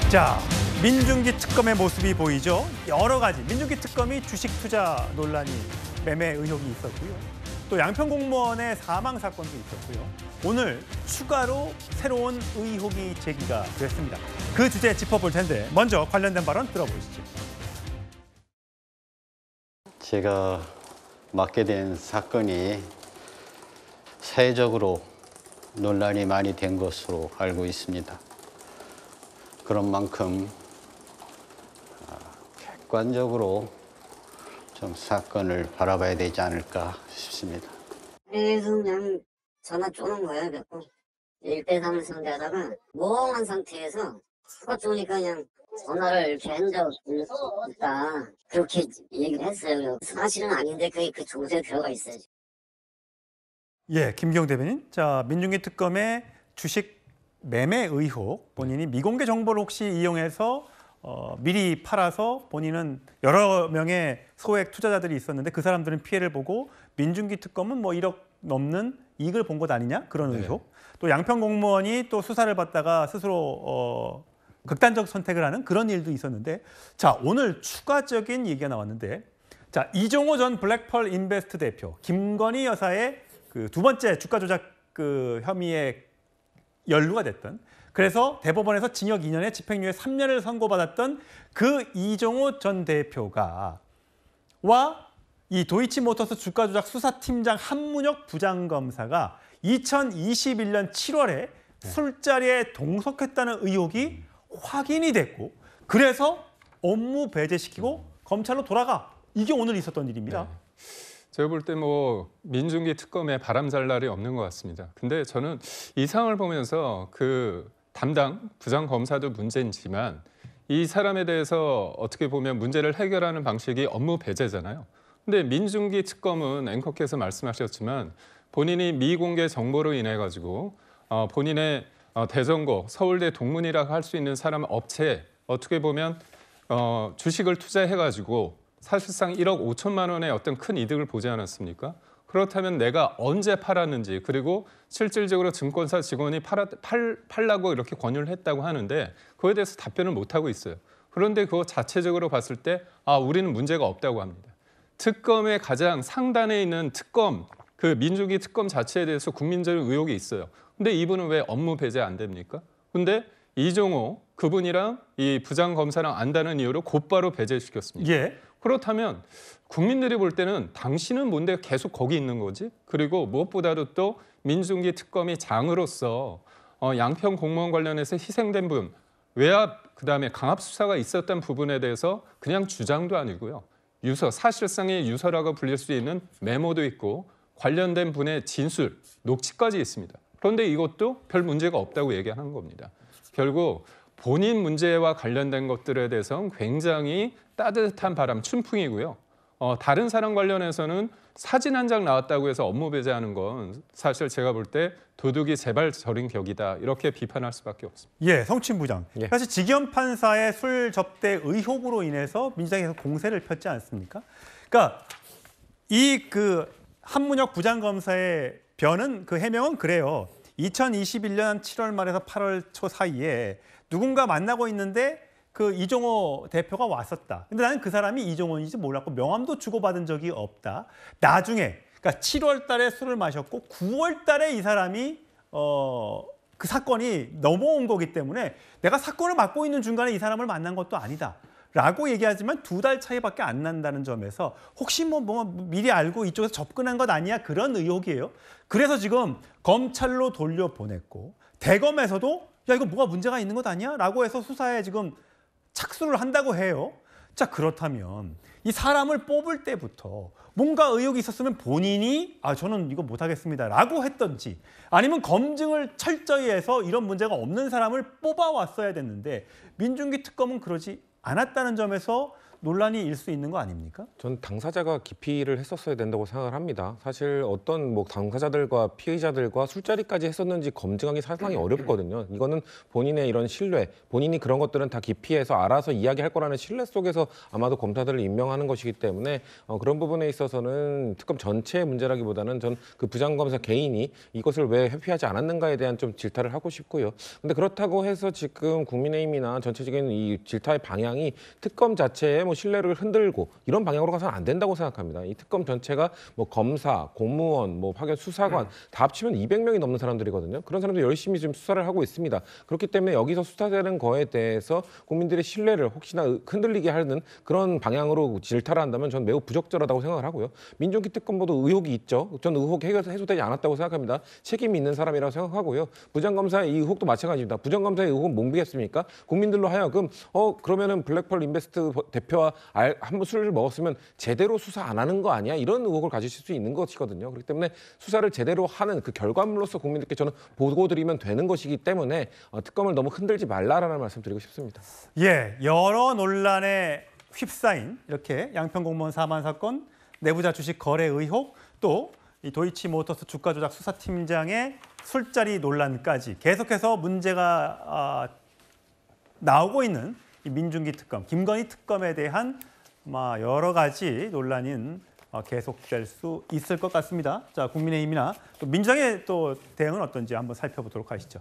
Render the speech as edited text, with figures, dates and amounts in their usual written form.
자, 민중기 특검의 모습이 보이죠. 여러 가지 민중기 특검이 주식 투자 논란이 매매 의혹이 있었고요. 또 양평 공무원의 사망 사건도 있었고요. 오늘 추가로 새로운 의혹이 제기가 됐습니다. 그 주제 짚어볼 텐데 먼저 관련된 발언 들어보시죠. 제가 맡게 된 사건이 사회적으로 논란이 많이 된 것으로 알고 있습니다. 그런 만큼 객관적으로 좀 사건을 바라봐야 되지 않을까 싶습니다. 그래서 그냥 전화 쪼는 거예요. 그래서 1대3을 상대하다가 멍한 상태에서 수가 쪼니까 그냥 전화를 이렇게 한 적 있다. 그렇게 얘기를 했어요. 사실은 아닌데 그게 그 조세에 들어가 있어요. 예, 김기용 대변인. 자, 민중기 특검의 주식 매매 의혹, 본인이 미공개 정보를 혹시 이용해서 미리 팔아서 본인은 여러 명의 소액 투자자들이 있었는데 그 사람들은 피해를 보고 민중기 특검은 뭐 1억 넘는 이익을 본 것 아니냐? 그런 의혹. 또 양평 공무원이 또 수사를 받다가 스스로 극단적 선택을 하는 그런 일도 있었는데, 자, 오늘 추가적인 얘기가 나왔는데, 자, 이종호 전 블랙펄 인베스트 대표, 김건희 여사의 그 두 번째 주가 조작 그 혐의에 연루가 됐던, 그래서 대법원에서 징역 2년에 집행유예 3년을 선고받았던 그 이종호 전 대표가 이 도이치모터스 주가 조작 수사팀장 한문혁 부장검사가 2021년 7월에 술자리에 동석했다는 의혹이 확인이 됐고, 그래서 업무 배제시키고 검찰로 돌아가. 이게 오늘 있었던 일입니다. 네. 제가 볼 때 뭐 민중기 특검에 바람 잘 날이 없는 것 같습니다. 근데 저는 이 상황을 보면서 그 담당 부장검사도 문제지만 이 사람에 대해서 어떻게 보면 문제를 해결하는 방식이 업무 배제잖아요. 근데 민중기 특검은 앵커께서 말씀하셨지만 본인이 미공개 정보로 인해 가지고 본인의 대전고 서울대 동문이라고 할 수 있는 사람 업체에 어떻게 보면 주식을 투자해 가지고 사실상 1억 5천만 원의 어떤 큰 이득을 보지 않았습니까? 그렇다면 내가 언제 팔았는지, 그리고 실질적으로 증권사 직원이 팔라고 이렇게 권유를 했다고 하는데 그거에 대해서 답변을 못하고 있어요. 그런데 그거 자체적으로 봤을 때 우리는 문제가 없다고 합니다. 특검의 가장 상단에 있는 특검, 그 민중기 특검 자체에 대해서 국민적인 의혹이 있어요. 근데 이분은 왜 업무 배제 안 됩니까? 근데 이종호 그분이랑 이 부장검사랑 안다는 이유로 곧바로 배제시켰습니다. 예. 그렇다면 국민들이 볼 때는 당신은 뭔데 계속 거기 있는 거지? 그리고 무엇보다도 또 민중기 특검이 장으로서 양평 공무원 관련해서 희생된 분, 외압, 그다음에 강압 수사가 있었던 부분에 대해서 그냥 주장도 아니고요. 유서, 사실상의 유서라고 불릴 수 있는 메모도 있고 관련된 분의 진술, 녹취까지 있습니다. 그런데 이것도 별 문제가 없다고 얘기하는 겁니다. 결국 본인 문제와 관련된 것들에 대해서는 굉장히 따뜻한 바람, 춘풍이고요. 다른 사람 관련해서는 사진 한 장 나왔다고 해서 업무 배제하는 건 사실 제가 볼 때 도둑이 제발 저린 격이다, 이렇게 비판할 수밖에 없습니다. 예, 성춘 부장. 사실 직연 판사의 술 접대 의혹으로 인해서 민주당에서 공세를 폈지 않습니까? 그러니까 그 한문혁 부장검사의 변은, 그 해명은 그래요. 2021년 7월 말에서 8월 초 사이에 누군가 만나고 있는데 그 이종호 대표가 왔었다. 근데 나는 그 사람이 이종호인지 몰랐고 명함도 주고받은 적이 없다. 나중에, 그러니까 7월 달에 술을 마셨고 9월 달에 이 사람이 그 사건이 넘어온 거기 때문에 내가 사건을 맡고 있는 중간에 이 사람을 만난 것도 아니다 라고 얘기하지만 2달 차이밖에 안 난다는 점에서 혹시 뭐 미리 알고 이쪽에서 접근한 것 아니야, 그런 의혹이에요. 그래서 지금 검찰로 돌려보냈고 대검에서도 야, 이거 뭐가 문제가 있는 것 아니야? 라고 해서 수사에 지금 착수를 한다고 해요. 자, 그렇다면 이 사람을 뽑을 때부터 뭔가 의혹이 있었으면 본인이 저는 이거 못하겠습니다 라고 했던지, 아니면 검증을 철저히 해서 이런 문제가 없는 사람을 뽑아왔어야 됐는데 민중기 특검은 그러지 않았다는 점에서 논란이 일 수 있는 거 아닙니까? 전 당사자가 기피를 했었어야 된다고 생각을 합니다. 사실 어떤 뭐 당사자들과 피의자들과 술자리까지 했었는지 검증하기 상당히 어렵거든요. 이거는 본인의 이런 신뢰, 본인이 그런 것들은 다 기피해서 알아서 이야기할 거라는 신뢰 속에서 아마도 검사들을 임명하는 것이기 때문에 그런 부분에 있어서는 특검 전체의 문제라기보다는 전 그 부장검사 개인이 이것을 왜 회피하지 않았는가에 대한 좀 질타를 하고 싶고요. 근데 그렇다고 해서 지금 국민의힘이나 전체적인 이 질타의 방향이 특검 자체의 뭐 신뢰를 흔들고 이런 방향으로 가서는 안 된다고 생각합니다. 이 특검 전체가 뭐 검사, 공무원, 뭐 파견 수사관 다 합치면 200명이 넘는 사람들이거든요. 그런 사람들 열심히 지금 수사를 하고 있습니다. 그렇기 때문에 여기서 수사되는 거에 대해서 국민들의 신뢰를 혹시나 흔들리게 하는 그런 방향으로 질타를 한다면 전 매우 부적절하다고 생각을 하고요. 민중기 특검보도 의혹이 있죠. 전 의혹 해소되지 않았다고 생각합니다. 책임이 있는 사람이라고 생각하고요. 부장검사의 이 의혹도 마찬가지입니다. 부장검사의 의혹은 몽비겠습니까? 국민들로 하여금 그러면은 블랙펄 인베스트 대표와 한번 술을 먹었으면 제대로 수사 안 하는 거 아니야? 이런 의혹을 가지실 수 있는 것이거든요. 그렇기 때문에 수사를 제대로 하는 그 결과물로서 국민들께 저는 보고 드리면 되는 것이기 때문에 특검을 너무 흔들지 말라라는 말씀 드리고 싶습니다. 예, 여러 논란에 휩싸인 이렇게 양평공무원 사망 사건, 내부자 주식 거래 의혹, 또 이 도이치모터스 주가 조작 수사팀장의 술자리 논란까지 계속해서 문제가 나오고 있는 이 민중기 특검, 김건희 특검에 대한 여러 가지 논란은 계속될 수 있을 것 같습니다. 자, 국민의힘이나 또 민주당의 또 대응은 어떤지 한번 살펴보도록 하시죠.